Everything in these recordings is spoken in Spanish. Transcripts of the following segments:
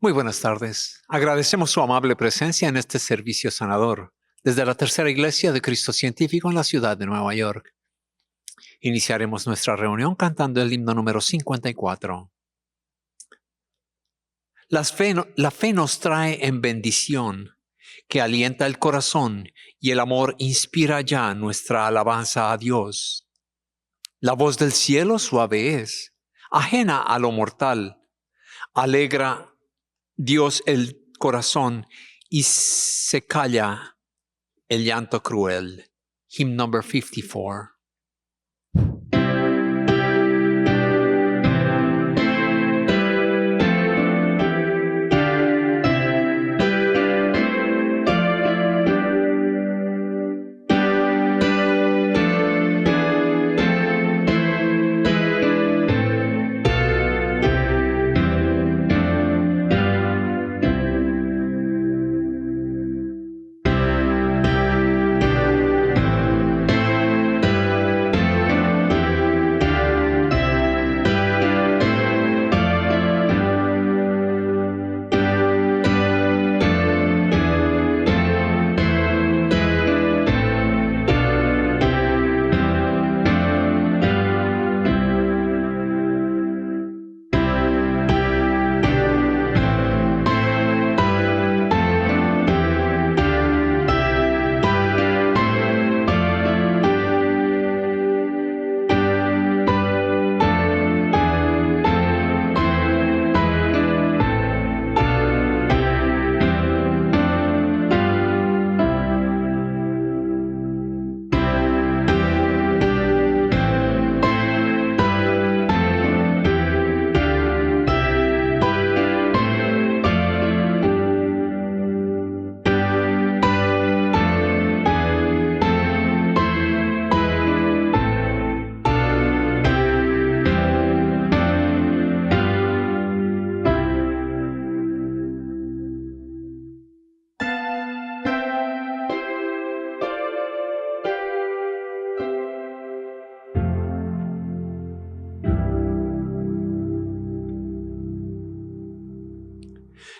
Muy buenas tardes. Agradecemos su amable presencia en este servicio sanador desde la Tercera Iglesia de Cristo Científico en la ciudad de Nueva York. Iniciaremos nuestra reunión cantando el himno número 54. La fe nos trae en bendición, que alienta el corazón, y el amor inspira ya nuestra alabanza a Dios. La voz del cielo suave es, ajena a lo mortal, alegra Dios el corazón y se calla el llanto cruel. Hymn number 54.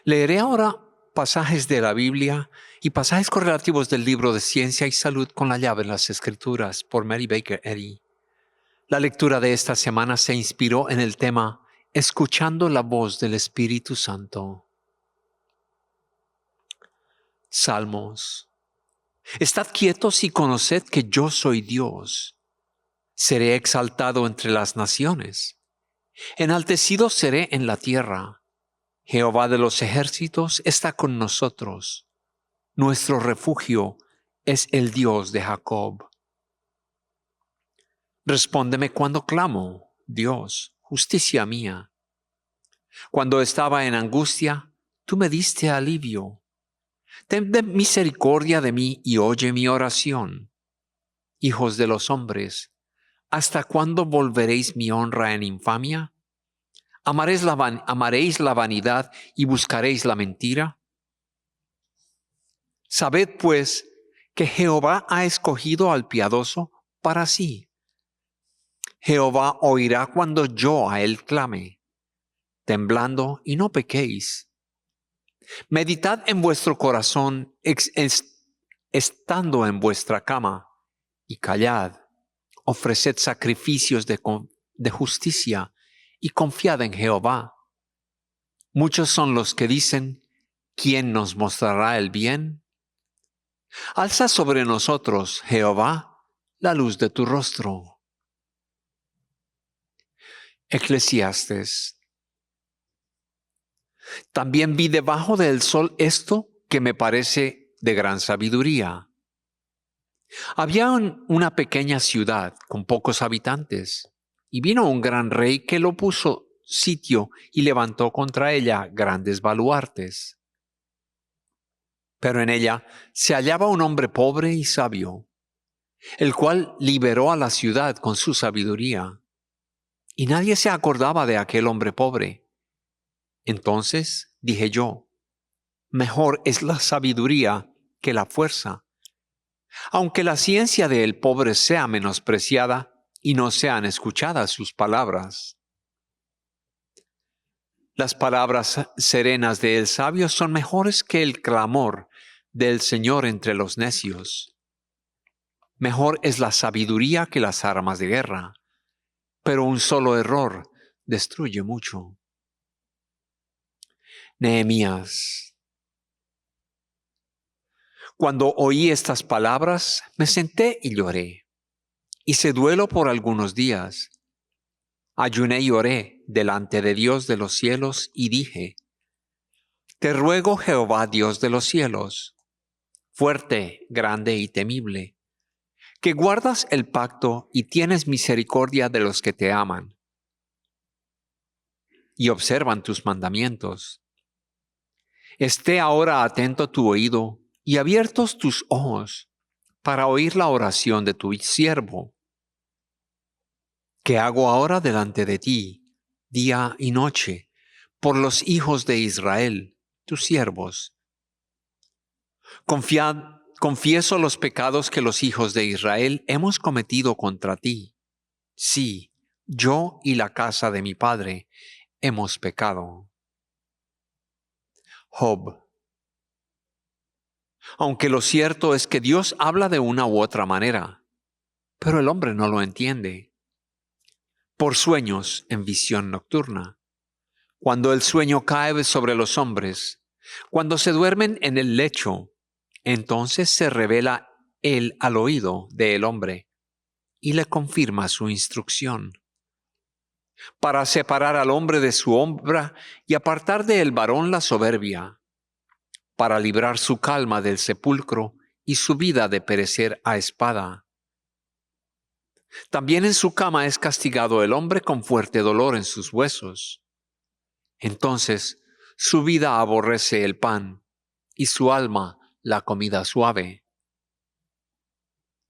Leeré ahora pasajes de la Biblia y pasajes correlativos del libro de Ciencia y Salud con la llave en las Escrituras por Mary Baker Eddy. La lectura de esta semana se inspiró en el tema Escuchando la voz del Espíritu Santo. Salmos. Estad quietos y conoced que yo soy Dios. Seré exaltado entre las naciones. Enaltecido seré en la tierra. Jehová de los ejércitos está con nosotros. Nuestro refugio es el Dios de Jacob. Respóndeme cuando clamo, Dios, justicia mía. Cuando estaba en angustia, tú me diste alivio. Ten misericordia de mí y oye mi oración. Hijos de los hombres, ¿hasta cuándo volveréis mi honra en infamia? ¿Amaréis la vanidad y buscaréis la mentira? Sabed pues que Jehová ha escogido al piadoso para sí. Jehová oirá cuando yo a él clame. Temblando y no pequéis. Meditad en vuestro corazón estando en vuestra cama y callad. Ofreced sacrificios de justicia y confiad en Jehová. Muchos son los que dicen, ¿quién nos mostrará el bien? Alza sobre nosotros, Jehová, la luz de tu rostro. Eclesiastes. También vi debajo del sol esto que me parece de gran sabiduría. Había una pequeña ciudad con pocos habitantes, y vino un gran rey que lo puso sitio y levantó contra ella grandes baluartes. Pero en ella se hallaba un hombre pobre y sabio, el cual liberó a la ciudad con su sabiduría. Y nadie se acordaba de aquel hombre pobre. Entonces dije yo, mejor es la sabiduría que la fuerza. Aunque la ciencia del pobre sea menospreciada y no sean escuchadas sus palabras. Las palabras serenas del sabio son mejores que el clamor del Señor entre los necios. Mejor es la sabiduría que las armas de guerra, pero un solo error destruye mucho. Nehemías. Cuando oí estas palabras, me senté y lloré. Hice duelo por algunos días. Ayuné y oré delante de Dios de los cielos y dije: Te ruego, Jehová, Dios de los cielos, fuerte, grande y temible, que guardas el pacto y tienes misericordia de los que te aman y observan tus mandamientos. Esté ahora atento tu oído y abiertos tus ojos para oír la oración de tu siervo, que hago ahora delante de ti, día y noche, por los hijos de Israel, tus siervos. Confieso los pecados que los hijos de Israel hemos cometido contra ti. Sí, yo y la casa de mi padre hemos pecado. Job. Aunque lo cierto es que Dios habla de una u otra manera, pero el hombre no lo entiende. Por sueños en visión nocturna, cuando el sueño cae sobre los hombres, cuando se duermen en el lecho, entonces se revela él al oído del hombre y le confirma su instrucción, para separar al hombre de su obra y apartar del varón la soberbia, para librar su calma del sepulcro y su vida de perecer a espada. También en su cama es castigado el hombre con fuerte dolor en sus huesos. Entonces su vida aborrece el pan y su alma la comida suave.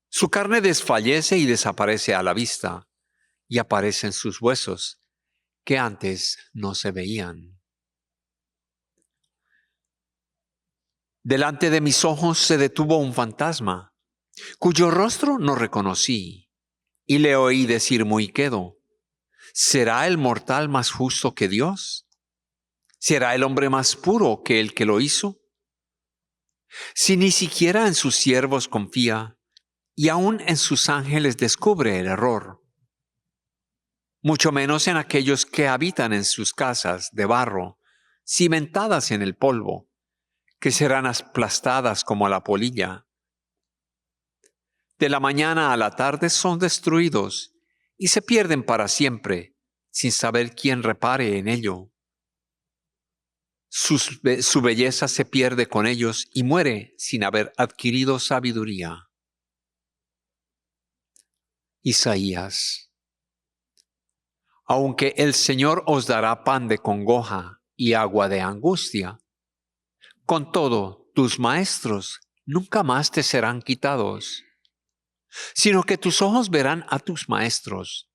Su carne desfallece y desaparece a la vista, y aparecen sus huesos, que antes no se veían. Delante de mis ojos se detuvo un fantasma, cuyo rostro no reconocí, y le oí decir muy quedo: ¿será el mortal más justo que Dios? ¿Será el hombre más puro que el que lo hizo? Si ni siquiera en sus siervos confía, y aun en sus ángeles descubre el error, mucho menos en aquellos que habitan en sus casas de barro, cimentadas en el polvo, que serán aplastadas como la polilla. De la mañana a la tarde son destruidos y se pierden para siempre, sin saber quién repare en ello. Su belleza se pierde con ellos y muere sin haber adquirido sabiduría. Isaías. Aunque el Señor os dará pan de congoja y agua de angustia, con todo tus maestros nunca más te serán quitados, sino que tus ojos verán a tus maestros.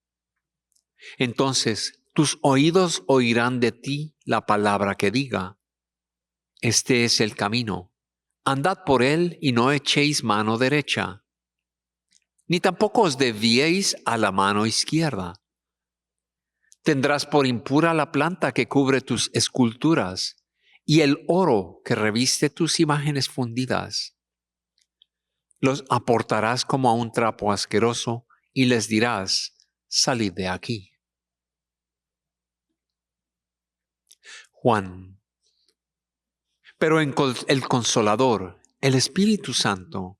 Entonces tus oídos oirán de ti la palabra que diga: este es el camino, andad por él y no echéis mano derecha, ni tampoco os desviéis a la mano izquierda. Tendrás por impura la planta que cubre tus esculturas y el oro que reviste tus imágenes fundidas. Los aportarás como a un trapo asqueroso y les dirás: salid de aquí. Juan. Pero el Consolador, el Espíritu Santo,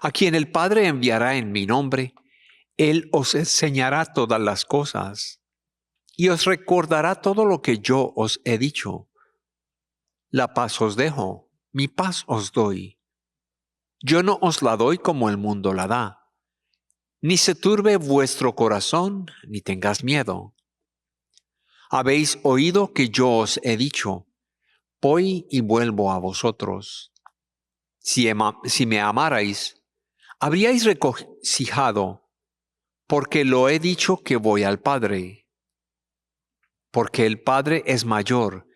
a quien el Padre enviará en mi nombre, Él os enseñará todas las cosas y os recordará todo lo que yo os he dicho. La paz os dejo, mi paz os doy. Yo no os la doy como el mundo la da. Ni se turbe vuestro corazón, ni tengas miedo. Habéis oído que yo os he dicho: voy y vuelvo a vosotros. Si me amarais, habríais regocijado, porque lo he dicho que voy al Padre. Porque el Padre es mayor,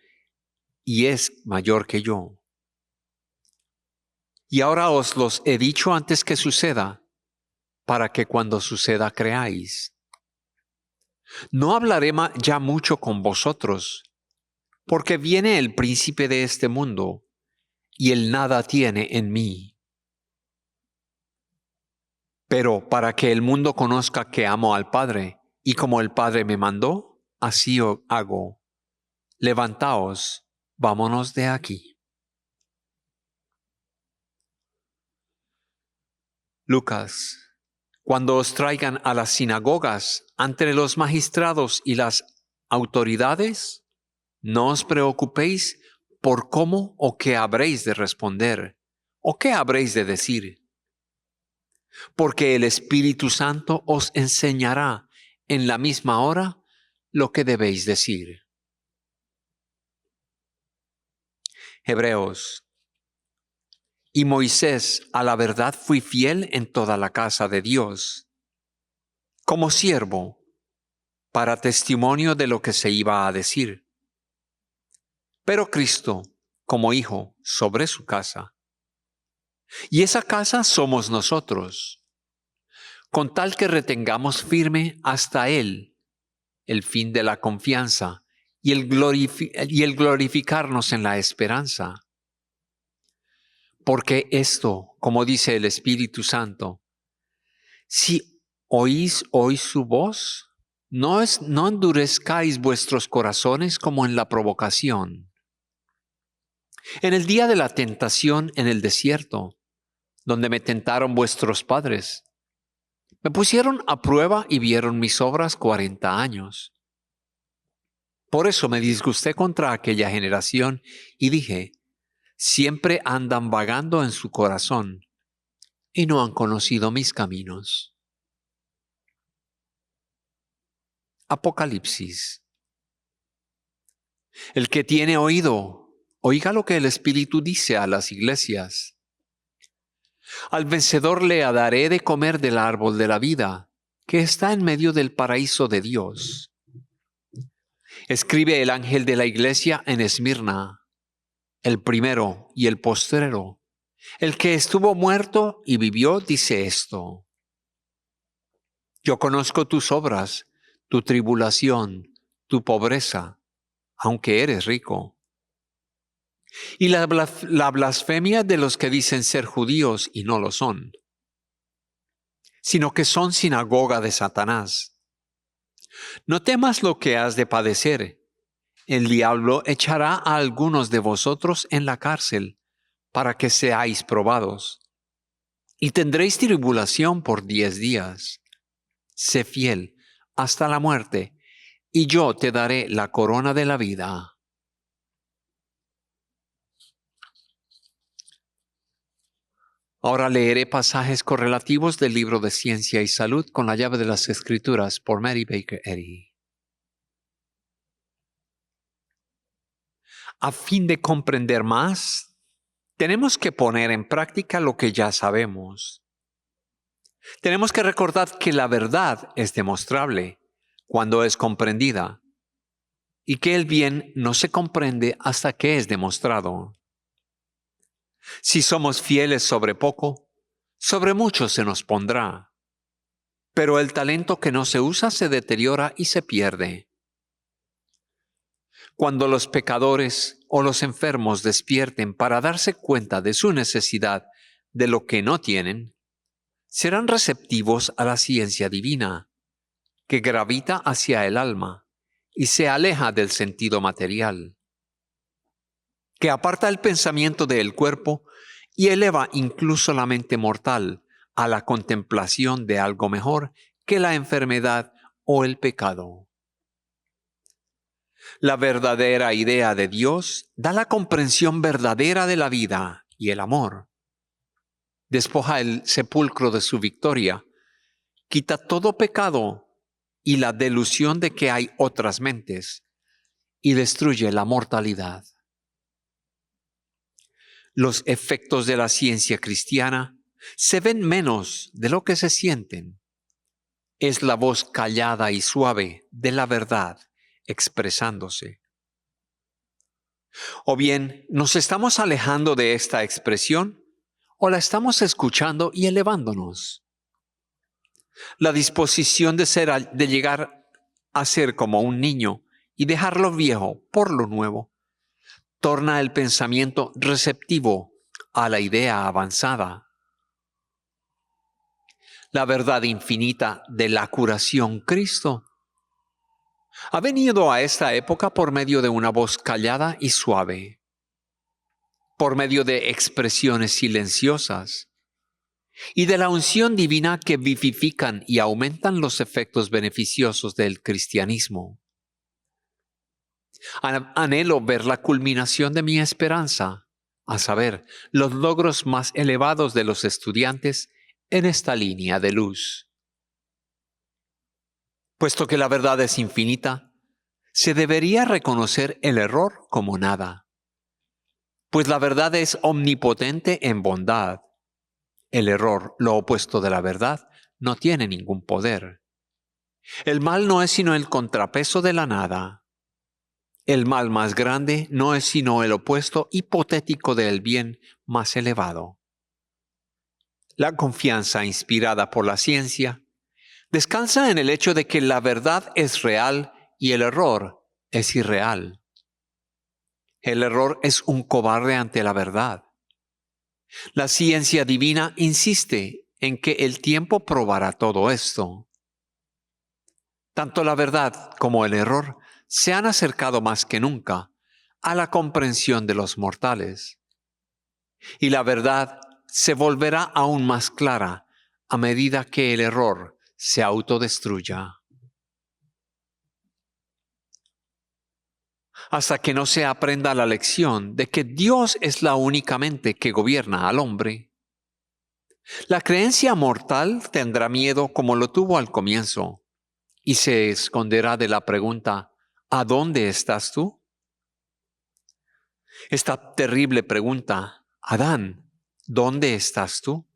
y es mayor que yo. Y ahora os los he dicho antes que suceda, para que cuando suceda creáis. No hablaré ya mucho con vosotros, porque viene el príncipe de este mundo, y él nada tiene en mí. Pero para que el mundo conozca que amo al Padre, y como el Padre me mandó, así hago. Levantaos, vámonos de aquí. Lucas, cuando os traigan a las sinagogas ante los magistrados y las autoridades, no os preocupéis por cómo o qué habréis de responder o qué habréis de decir, porque el Espíritu Santo os enseñará en la misma hora lo que debéis decir. Hebreos. Y Moisés, a la verdad, fui fiel en toda la casa de Dios, como siervo, para testimonio de lo que se iba a decir. Pero Cristo, como hijo, sobre su casa. Y esa casa somos nosotros, con tal que retengamos firme hasta Él el fin de la confianza y el glorificarnos en la esperanza. Porque esto, como dice el Espíritu Santo, si oís hoy su voz, no endurezcáis vuestros corazones como en la provocación. En el día de la tentación en el desierto, donde me tentaron vuestros padres, me pusieron a prueba y vieron mis obras 40 años. Por eso me disgusté contra aquella generación y dije, siempre andan vagando en su corazón y no han conocido mis caminos. Apocalipsis. El que tiene oído, oiga lo que el Espíritu dice a las iglesias. Al vencedor le daré de comer del árbol de la vida, que está en medio del paraíso de Dios. Escribe el ángel de la iglesia en Esmirna, el primero y el postrero, el que estuvo muerto y vivió, dice esto. Yo conozco tus obras, tu tribulación, tu pobreza, aunque eres rico. Y la blasfemia de los que dicen ser judíos y no lo son, sino que son sinagoga de Satanás. No temas lo que has de padecer. El diablo echará a algunos de vosotros en la cárcel para que seáis probados. Y tendréis tribulación por 10 días. Sé fiel hasta la muerte, y yo te daré la corona de la vida. Ahora leeré pasajes correlativos del libro de Ciencia y Salud con la llave de las Escrituras por Mary Baker Eddy. A fin de comprender más, tenemos que poner en práctica lo que ya sabemos. Tenemos que recordar que la verdad es demostrable cuando es comprendida y que el bien no se comprende hasta que es demostrado. Si somos fieles sobre poco, sobre mucho se nos pondrá. Pero el talento que no se usa se deteriora y se pierde. Cuando los pecadores o los enfermos despierten para darse cuenta de su necesidad de lo que no tienen, serán receptivos a la ciencia divina, que gravita hacia el alma y se aleja del sentido material, que aparta el pensamiento del cuerpo y eleva incluso la mente mortal a la contemplación de algo mejor que la enfermedad o el pecado. La verdadera idea de Dios da la comprensión verdadera de la vida y el amor. Despoja el sepulcro de su victoria, quita todo pecado y la delusión de que hay otras mentes, y destruye la mortalidad. Los efectos de la ciencia cristiana se ven menos de lo que se sienten. Es la voz callada y suave de la verdad expresándose. O bien nos estamos alejando de esta expresión o la estamos escuchando y elevándonos. La disposición de llegar a ser como un niño y dejar lo viejo por lo nuevo torna el pensamiento receptivo a la idea avanzada. La verdad infinita de la curación Cristo ha venido a esta época por medio de una voz callada y suave, por medio de expresiones silenciosas y de la unción divina que vivifican y aumentan los efectos beneficiosos del cristianismo. Anhelo ver la culminación de mi esperanza, a saber, los logros más elevados de los estudiantes en esta línea de luz. Puesto que la verdad es infinita, se debería reconocer el error como nada, pues la verdad es omnipotente en bondad. El error, lo opuesto de la verdad, no tiene ningún poder. El mal no es sino el contrapeso de la nada. El mal más grande no es sino el opuesto hipotético del bien más elevado. La confianza inspirada por la ciencia descansa en el hecho de que la verdad es real y el error es irreal. El error es un cobarde ante la verdad. La ciencia divina insiste en que el tiempo probará todo esto. Tanto la verdad como el error se han acercado más que nunca a la comprensión de los mortales. Y la verdad se volverá aún más clara a medida que el error se autodestruya. Hasta que no se aprenda la lección de que Dios es la única mente que gobierna al hombre, la creencia mortal tendrá miedo como lo tuvo al comienzo y se esconderá de la pregunta, ¿a dónde estás tú? Esta terrible pregunta, Adán, ¿dónde estás tú?,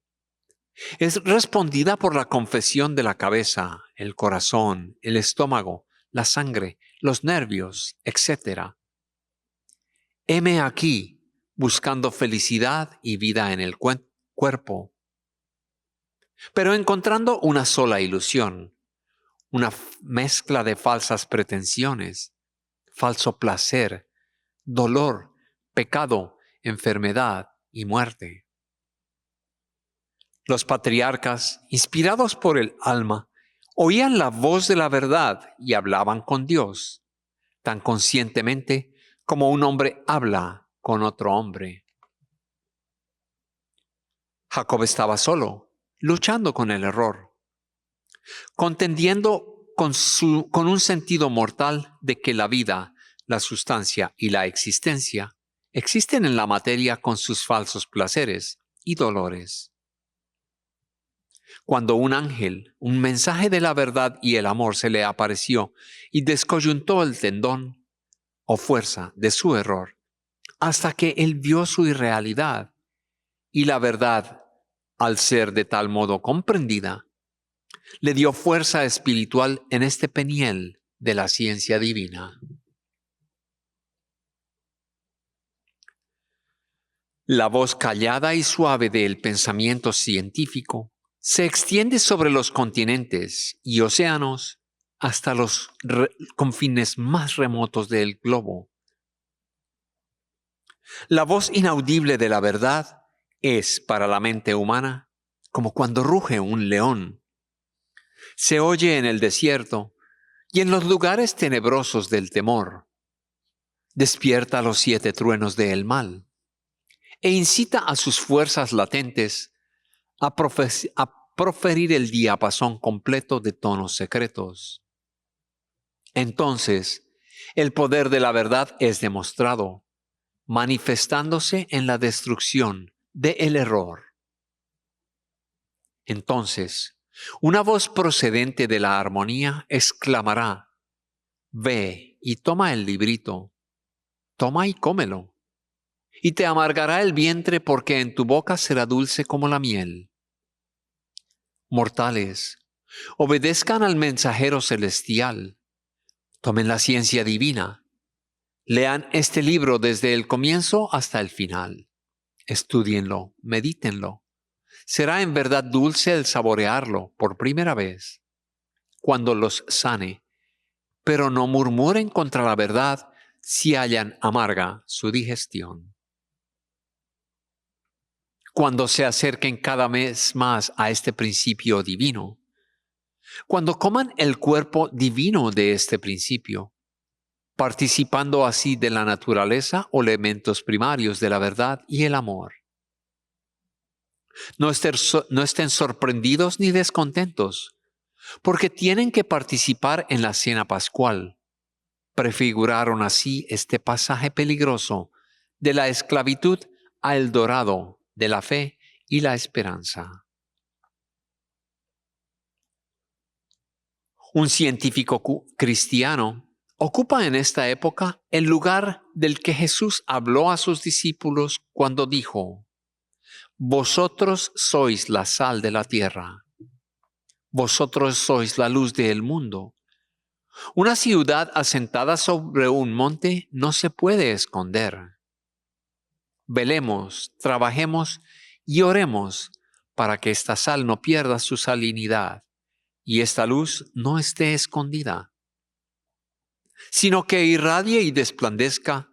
es respondida por la confesión de la cabeza, el corazón, el estómago, la sangre, los nervios, etc. Heme aquí, buscando felicidad y vida en el cuerpo, pero encontrando una sola ilusión, una mezcla de falsas pretensiones, falso placer, dolor, pecado, enfermedad y muerte. Los patriarcas, inspirados por el alma, oían la voz de la verdad y hablaban con Dios, tan conscientemente como un hombre habla con otro hombre. Jacob estaba solo, luchando con el error, contendiendo con un sentido mortal de que la vida, la sustancia y la existencia existen en la materia con sus falsos placeres y dolores. Cuando un ángel, un mensaje de la verdad y el amor se le apareció y descoyuntó el tendón o fuerza de su error, hasta que él vio su irrealidad y la verdad, al ser de tal modo comprendida, le dio fuerza espiritual en este peniel de la ciencia divina. La voz callada y suave del pensamiento científico se extiende sobre los continentes y océanos hasta los confines más remotos del globo. La voz inaudible de la verdad es para la mente humana como cuando ruge un león. Se oye en el desierto y en los lugares tenebrosos del temor. Despierta los 7 truenos del mal e incita a sus fuerzas latentes a proferir el diapasón completo de tonos secretos. Entonces, el poder de la verdad es demostrado, manifestándose en la destrucción del error. Entonces, una voz procedente de la armonía exclamará: «Ve y toma el librito, toma y cómelo, y te amargará el vientre porque en tu boca será dulce como la miel». Mortales, obedezcan al mensajero celestial, tomen la ciencia divina, lean este libro desde el comienzo hasta el final, estúdienlo, medítenlo. Será en verdad dulce el saborearlo por primera vez, cuando los sane, pero no murmuren contra la verdad si hallan amarga su digestión. Cuando se acerquen cada vez más a este principio divino, cuando coman el cuerpo divino de este principio, participando así de la naturaleza o elementos primarios de la verdad y el amor. No estén sorprendidos ni descontentos, porque tienen que participar en la cena pascual. Prefiguraron así este pasaje peligroso de la esclavitud a el dorado de la fe y la esperanza. Un científico cristiano ocupa en esta época el lugar del que Jesús habló a sus discípulos cuando dijo: vosotros sois la sal de la tierra. Vosotros sois la luz del mundo. Una ciudad asentada sobre un monte no se puede esconder. Velemos, trabajemos y oremos para que esta sal no pierda su salinidad y esta luz no esté escondida, sino que irradie y desplandezca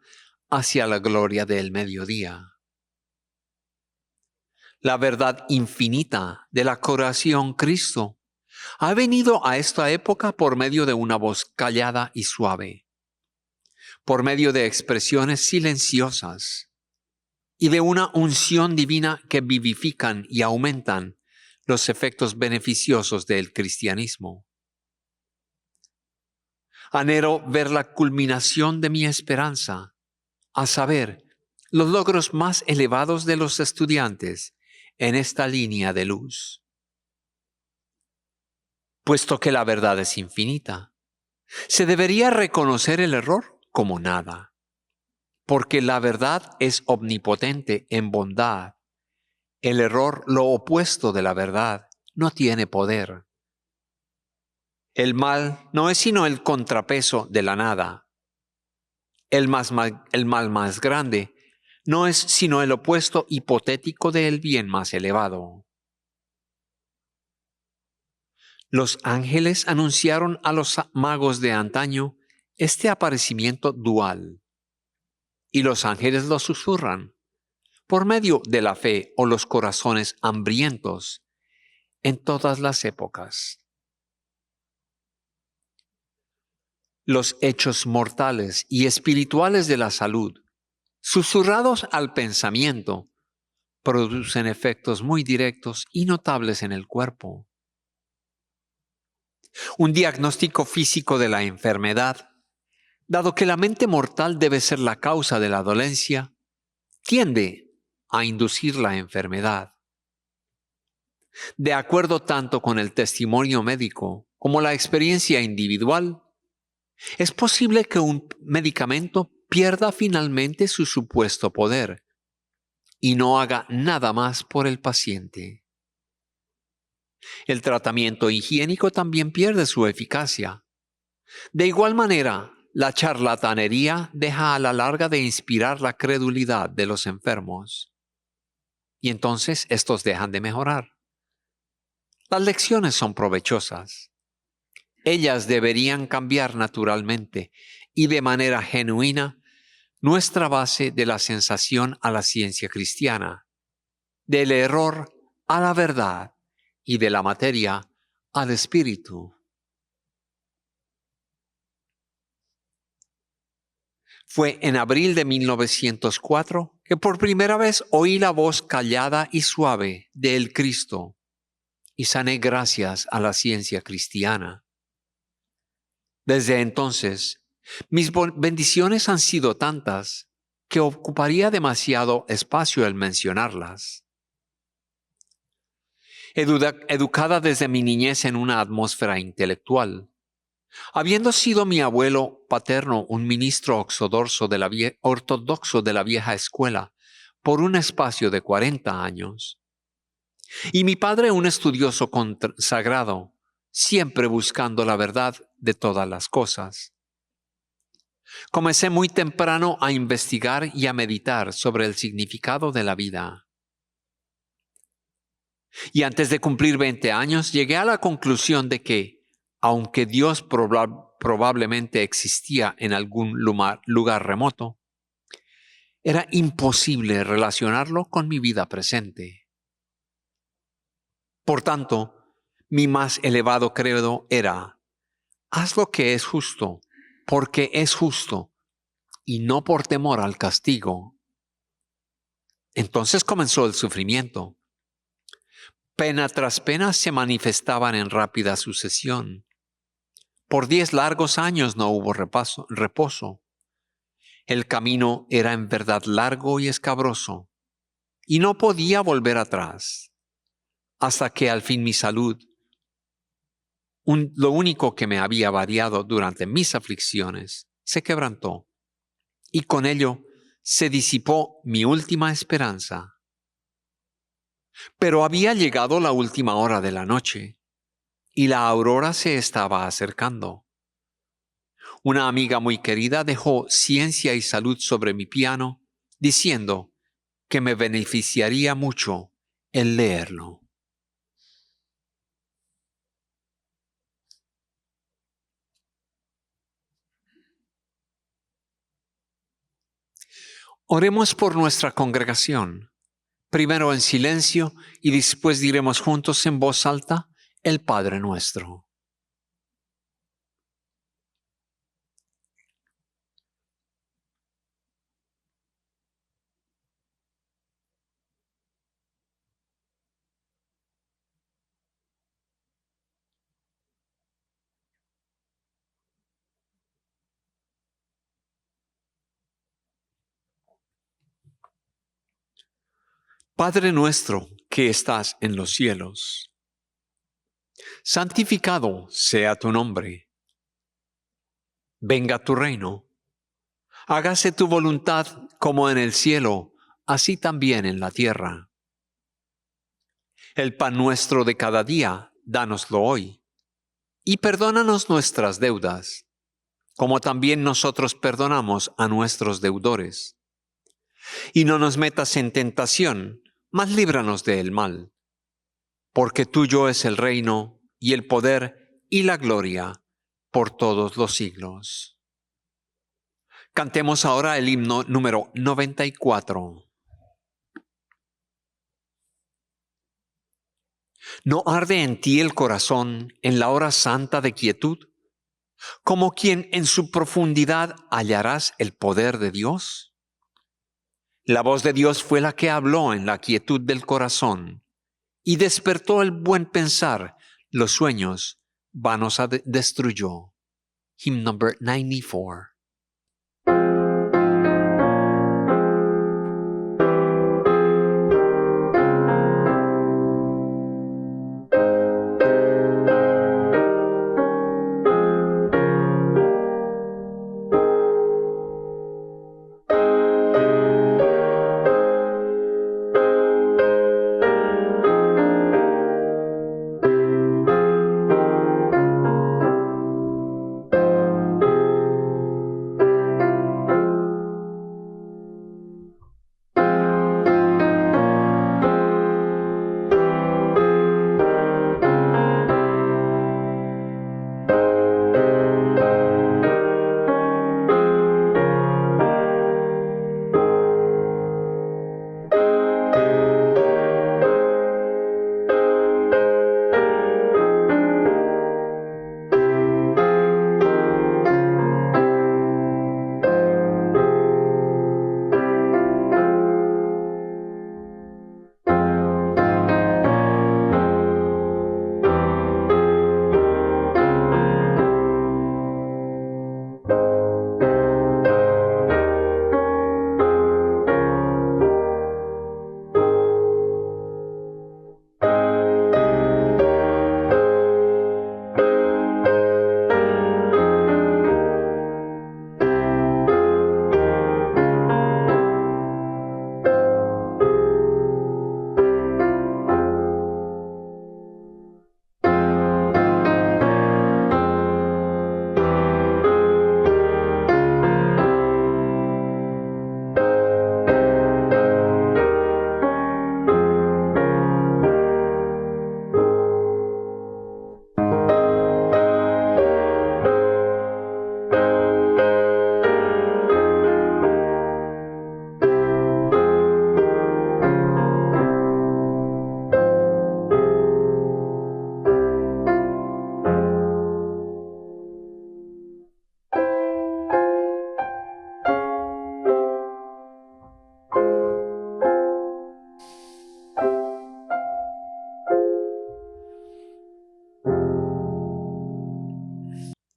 hacia la gloria del mediodía. La verdad infinita de la creación Cristo ha venido a esta época por medio de una voz callada y suave, por medio de expresiones silenciosas y de una unción divina que vivifican y aumentan los efectos beneficiosos del cristianismo. Anhelo ver la culminación de mi esperanza, a saber, los logros más elevados de los estudiantes en esta línea de luz. Puesto que la verdad es infinita, se debería reconocer el error como nada, porque la verdad es omnipotente en bondad. El error, lo opuesto de la verdad, no tiene poder. El mal no es sino el contrapeso de la nada. El mal más grande no es sino el opuesto hipotético del bien más elevado. Los ángeles anunciaron a los magos de antaño este aparecimiento dual, y los ángeles lo susurran por medio de la fe o los corazones hambrientos en todas las épocas. Los hechos mortales y espirituales de la salud, susurrados al pensamiento, producen efectos muy directos y notables en el cuerpo. Un diagnóstico físico de la enfermedad, dado que la mente mortal debe ser la causa de la dolencia, tiende a inducir la enfermedad. De acuerdo tanto con el testimonio médico como la experiencia individual, es posible que un medicamento pierda finalmente su supuesto poder y no haga nada más por el paciente. El tratamiento higiénico también pierde su eficacia. De igual manera, la charlatanería deja a la larga de inspirar la credulidad de los enfermos. Y entonces estos dejan de mejorar. Las lecciones son provechosas. Ellas deberían cambiar naturalmente y de manera genuina nuestra base de la sensación a la ciencia cristiana, del error a la verdad y de la materia al espíritu. Fue en abril de 1904 que por primera vez oí la voz callada y suave del Cristo y sané gracias a la ciencia cristiana. Desde entonces, mis bendiciones han sido tantas que ocuparía demasiado espacio el mencionarlas. Educada desde mi niñez en una atmósfera intelectual, habiendo sido mi abuelo paterno un ministro ortodoxo de la vieja escuela por un espacio de 40 años, y mi padre un estudioso consagrado, siempre buscando la verdad de todas las cosas. Comencé muy temprano a investigar y a meditar sobre el significado de la vida. Y antes de cumplir 20 años, llegué a la conclusión de que, aunque Dios probablemente existía en algún lugar remoto, era imposible relacionarlo con mi vida presente. Por tanto, mi más elevado credo era: haz lo que es justo, porque es justo, y no por temor al castigo. Entonces comenzó el sufrimiento. Pena tras pena se manifestaban en rápida sucesión. Por 10 largos años no hubo reposo. El camino era en verdad largo y escabroso, y no podía volver atrás, hasta que al fin mi salud, lo único que me había variado durante mis aflicciones, se quebrantó, y con ello se disipó mi última esperanza. Pero había llegado la última hora de la noche, y la aurora se estaba acercando. Una amiga muy querida dejó Ciencia y Salud sobre mi piano, diciendo que me beneficiaría mucho el leerlo. Oremos por nuestra congregación, primero en silencio y después diremos juntos en voz alta el Padre Nuestro. Padre nuestro que estás en los cielos, santificado sea tu nombre. Venga tu reino. Hágase tu voluntad como en el cielo, así también en la tierra. El pan nuestro de cada día, dánoslo hoy. Y perdónanos nuestras deudas, como también nosotros perdonamos a nuestros deudores. Y no nos metas en tentación, mas líbranos del mal. Porque tuyo es el reino, y el poder, y la gloria, por todos los siglos. Cantemos ahora el himno número 94. ¿No arde en ti el corazón en la hora santa de quietud? Como quien en su profundidad hallarás el poder de Dios. La voz de Dios fue la que habló en la quietud del corazón y despertó el buen pensar, los sueños vanos destruyó. Hymn number 94.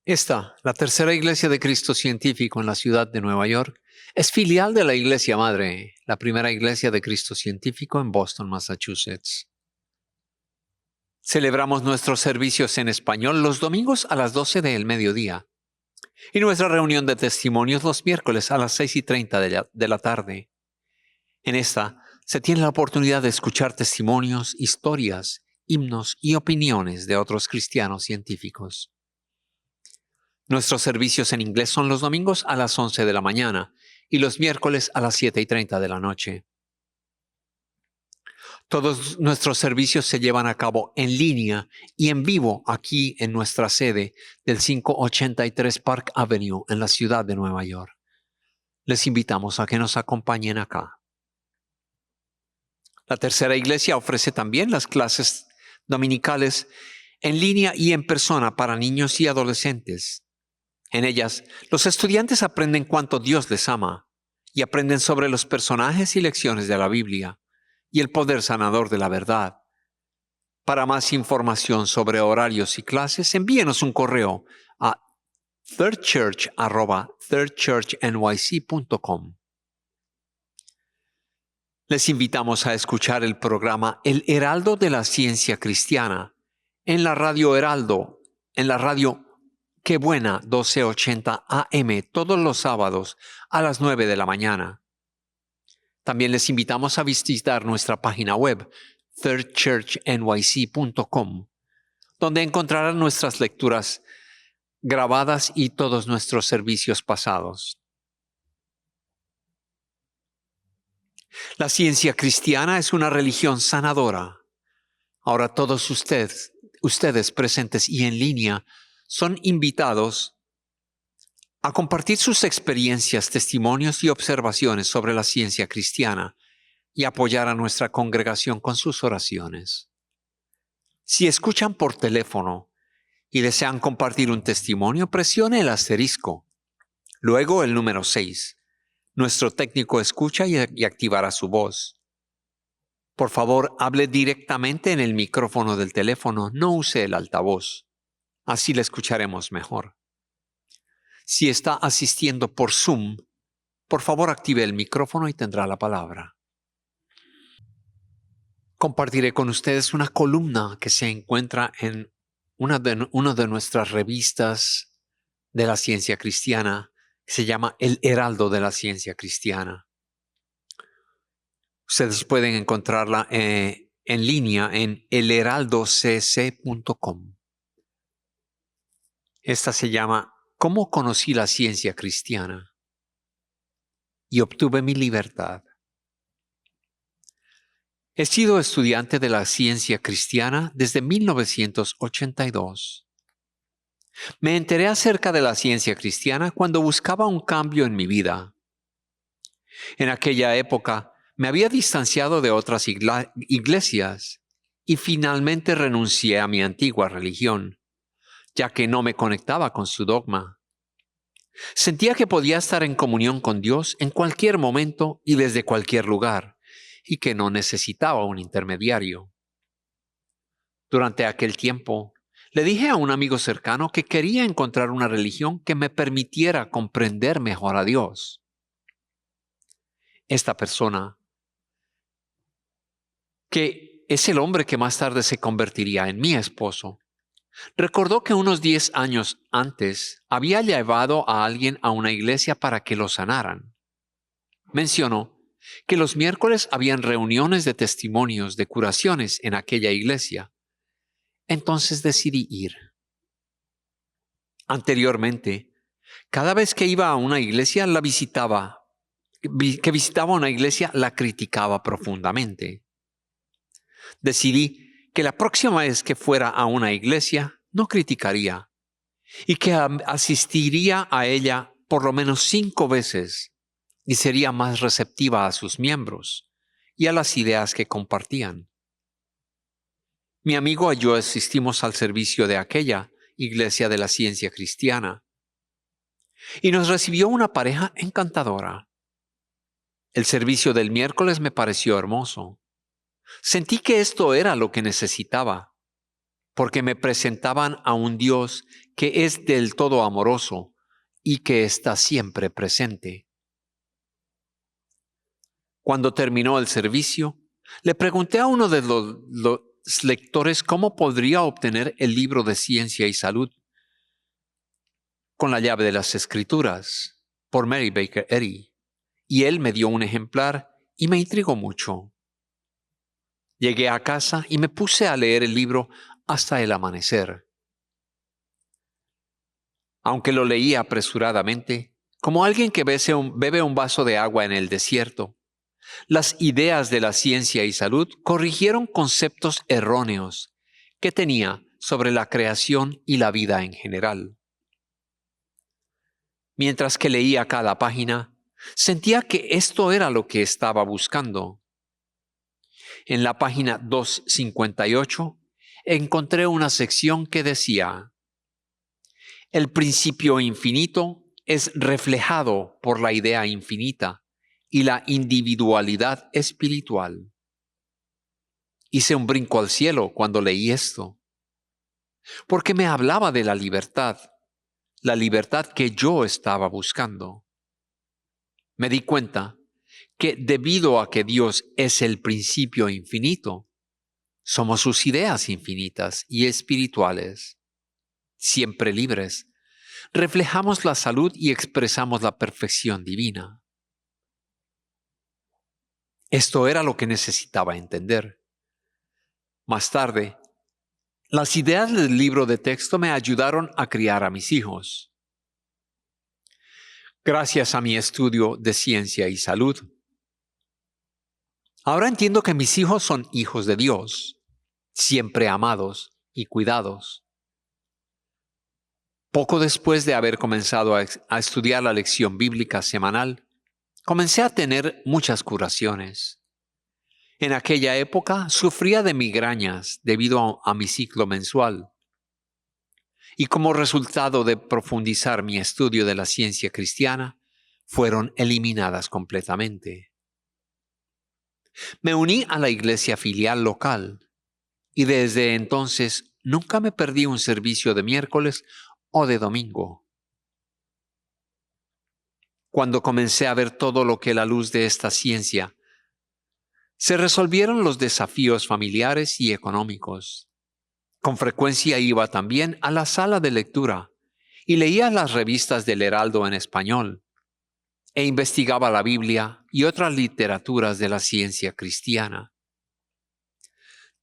Esta, la tercera iglesia de Cristo Científico en la ciudad de Nueva York, es filial de la Iglesia Madre, la primera iglesia de Cristo Científico en Boston, Massachusetts. Celebramos nuestros servicios en español los domingos a las 12 del mediodía y nuestra reunión de testimonios los miércoles a las 6:30 de la tarde. En esta se tiene la oportunidad de escuchar testimonios, historias, himnos y opiniones de otros cristianos científicos. Nuestros servicios en inglés son los domingos a las 11 de la mañana y los miércoles a las 7:30 de la noche. Todos nuestros servicios se llevan a cabo en línea y en vivo aquí en nuestra sede del 583 Park Avenue en la ciudad de Nueva York. Les invitamos a que nos acompañen acá. La tercera iglesia ofrece también las clases dominicales en línea y en persona para niños y adolescentes. En ellas, los estudiantes aprenden cuánto Dios les ama y aprenden sobre los personajes y lecciones de la Biblia y el poder sanador de la verdad. Para más información sobre horarios y clases, envíenos un correo a thirdchurch@thirdchurchnyc.com. Les invitamos a escuchar el programa El Heraldo de la Ciencia Cristiana en la Radio Heraldo, en la radio Qué Buena 1280 AM todos los sábados a las 9 de la mañana. También les invitamos a visitar nuestra página web thirdchurchnyc.com, donde encontrarán nuestras lecturas grabadas y todos nuestros servicios pasados. La ciencia cristiana es una religión sanadora. Ahora todos ustedes presentes y en línea son invitados a compartir sus experiencias, testimonios y observaciones sobre la ciencia cristiana y apoyar a nuestra congregación con sus oraciones. Si escuchan por teléfono y desean compartir un testimonio, presione el asterisco, luego el número 6. Nuestro técnico escucha y activará su voz. Por favor, hable directamente en el micrófono del teléfono, no use el altavoz. Así le escucharemos mejor. Si está asistiendo por Zoom, por favor active el micrófono y tendrá la palabra. Compartiré con ustedes una columna que se encuentra en una de nuestras revistas de la ciencia cristiana, que se llama El Heraldo de la Ciencia Cristiana. Ustedes pueden encontrarla en línea en elheraldocc.com. Esta se llama ¿Cómo conocí la ciencia cristiana y obtuve mi libertad? He sido estudiante de la ciencia cristiana desde 1982. Me enteré acerca de la ciencia cristiana cuando buscaba un cambio en mi vida. En aquella época me había distanciado de otras iglesias y finalmente renuncié a mi antigua religión, ya que no me conectaba con su dogma. Sentía que podía estar en comunión con Dios en cualquier momento y desde cualquier lugar, y que no necesitaba un intermediario. Durante aquel tiempo, le dije a un amigo cercano que quería encontrar una religión que me permitiera comprender mejor a Dios. Esta persona, que es el hombre que más tarde se convertiría en mi esposo, recordó que unos 10 años antes había llevado a alguien a una iglesia para que lo sanaran. Mencionó que los miércoles habían reuniones de testimonios de curaciones en aquella iglesia. Entonces decidí ir. Anteriormente, cada vez que iba a una iglesia la visitaba una iglesia, la criticaba profundamente. Decidí que la próxima vez que fuera a una iglesia no criticaría y que asistiría a ella por lo menos 5 veces y sería más receptiva a sus miembros y a las ideas que compartían. Mi amigo y yo asistimos al servicio de aquella iglesia de la ciencia cristiana y nos recibió una pareja encantadora. El servicio del miércoles me pareció hermoso. Sentí que esto era lo que necesitaba. porque me presentaban a un Dios que es del todo amoroso y que está siempre presente. Cuando terminó el servicio, le pregunté a uno de los lectores cómo podría obtener el libro de Ciencia y Salud con la llave de las Escrituras por Mary Baker Eddy, y él me dio un ejemplar y me intrigó mucho. Llegué a casa y me puse a leer el libro hasta el amanecer. Aunque lo leí apresuradamente, como alguien que bebe un vaso de agua en el desierto, las ideas de la ciencia y salud corrigieron conceptos erróneos que tenía sobre la creación y la vida en general. Mientras que leía cada página, sentía que esto era lo que estaba buscando. En la página 258 encontré una sección que decía: el principio infinito es reflejado por la idea infinita y la individualidad espiritual. Hice un brinco al cielo cuando leí esto, porque me hablaba de la libertad que yo estaba buscando. Me di cuenta que debido a que Dios es el principio infinito, somos sus ideas infinitas y espirituales, siempre libres. Reflejamos la salud y expresamos la perfección divina. Esto era lo que necesitaba entender. Más tarde, las ideas del libro de texto me ayudaron a criar a mis hijos. Gracias a mi estudio de ciencia y salud, ahora entiendo que mis hijos son hijos de Dios, siempre amados y cuidados. Poco después de haber comenzado a estudiar la lección bíblica semanal, comencé a tener muchas curaciones. En aquella época sufría de migrañas debido a mi ciclo mensual. Y como resultado de profundizar mi estudio de la ciencia cristiana, fueron eliminadas completamente. Me uní a la iglesia filial local y desde entonces nunca me perdí un servicio de miércoles o de domingo. Cuando comencé a ver todo lo que la luz de esta ciencia, se resolvieron los desafíos familiares y económicos. Con frecuencia iba también a la sala de lectura y leía las revistas del Heraldo en español e investigaba la Biblia y otras literaturas de la ciencia cristiana.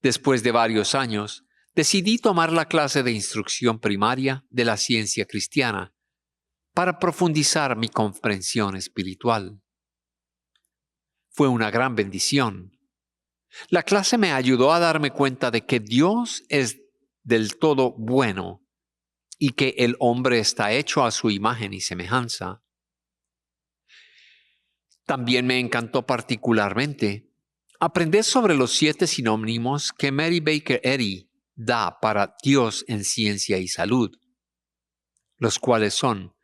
Después de varios años, decidí tomar la clase de instrucción primaria de la ciencia cristiana para profundizar mi comprensión espiritual. Fue una gran bendición. La clase me ayudó a darme cuenta de que Dios es del todo bueno y que el hombre está hecho a su imagen y semejanza. También me encantó particularmente aprender sobre los 7 sinónimos que Mary Baker Eddy da para Dios en ciencia y salud, los cuales son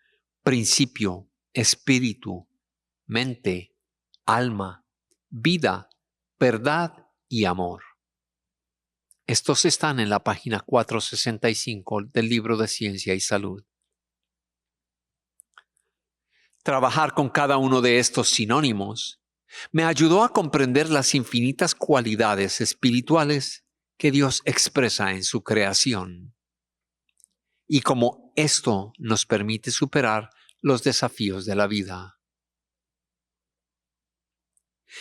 principio, espíritu, mente, alma, vida, verdad y amor. Estos están en la página 465 del libro de Ciencia y Salud. Trabajar con cada uno de estos sinónimos me ayudó a comprender las infinitas cualidades espirituales que Dios expresa en su creación y cómo esto nos permite superar los desafíos de la vida.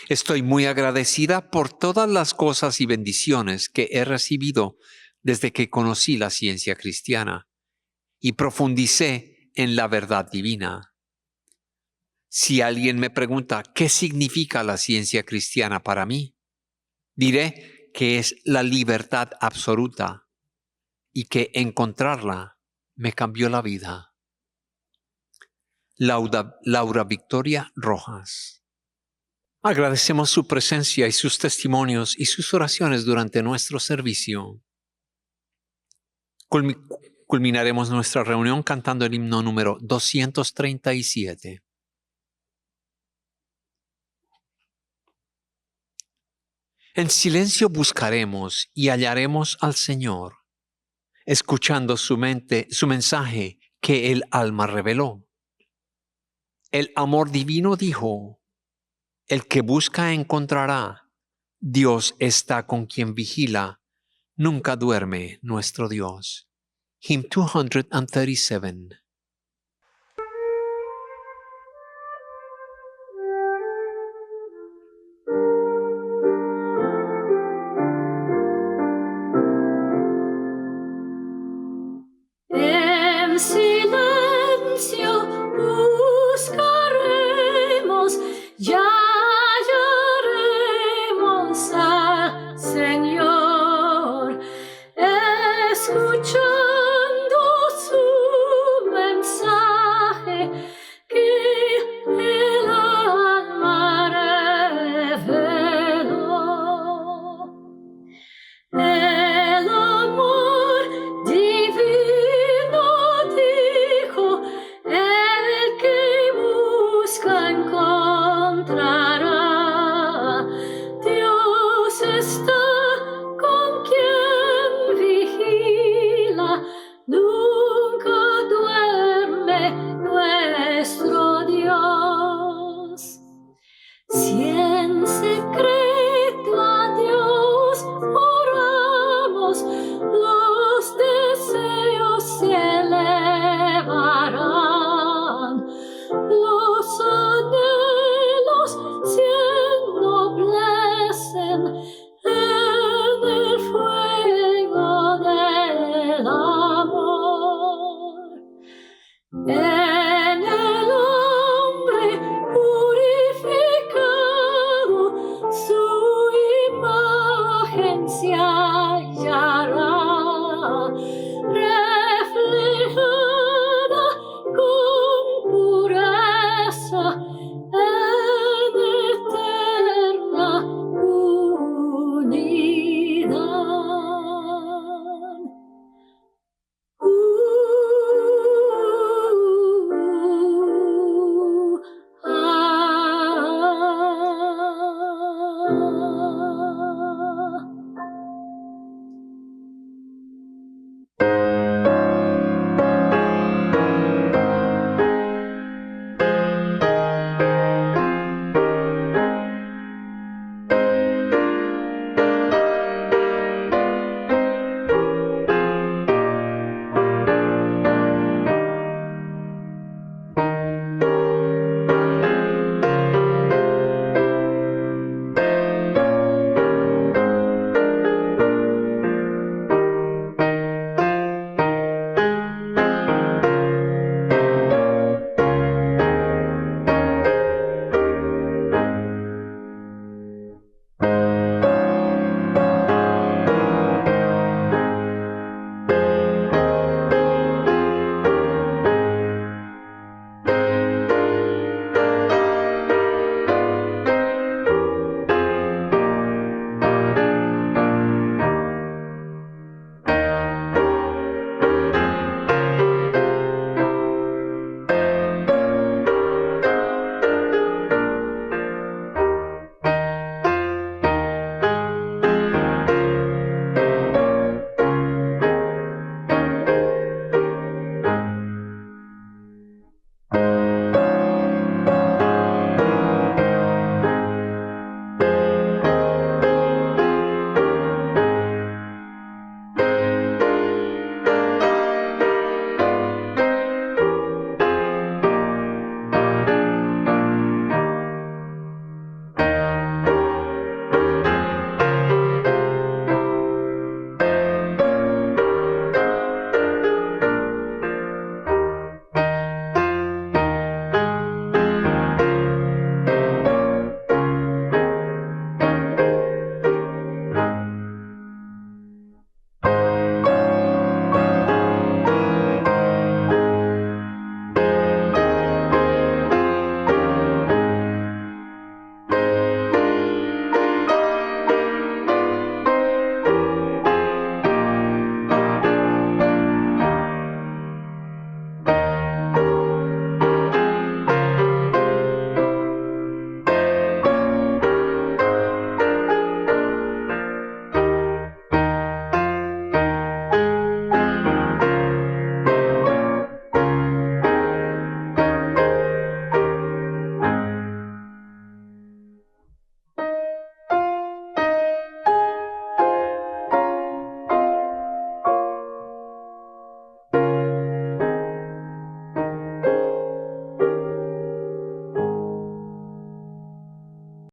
Estoy muy agradecida por todas las cosas y bendiciones que he recibido desde que conocí la ciencia cristiana y profundicé en la verdad divina. Si alguien me pregunta qué significa la ciencia cristiana para mí, diré que es la libertad absoluta y que encontrarla me cambió la vida. Laura Victoria Rojas. Agradecemos su presencia y sus testimonios y sus oraciones durante nuestro servicio. Culminaremos nuestra reunión cantando el himno número 237. En silencio buscaremos y hallaremos al Señor. escuchando su mensaje que el alma reveló. El amor divino dijo, el que busca encontrará. Dios está con quien vigila. Nunca duerme nuestro Dios. Hymn 237. En silencio buscaremos, ya hallaremos al Señor, escuchando su mensaje que el alma reveló. El amor divino dijo, el que busca encontrará. Dios está con quien vigila, nunca duerme nuestro Dios. Si en secreto a Dios oramos, los deseos se elevarán, los anhelos se ennoblecen en el fuego del amor.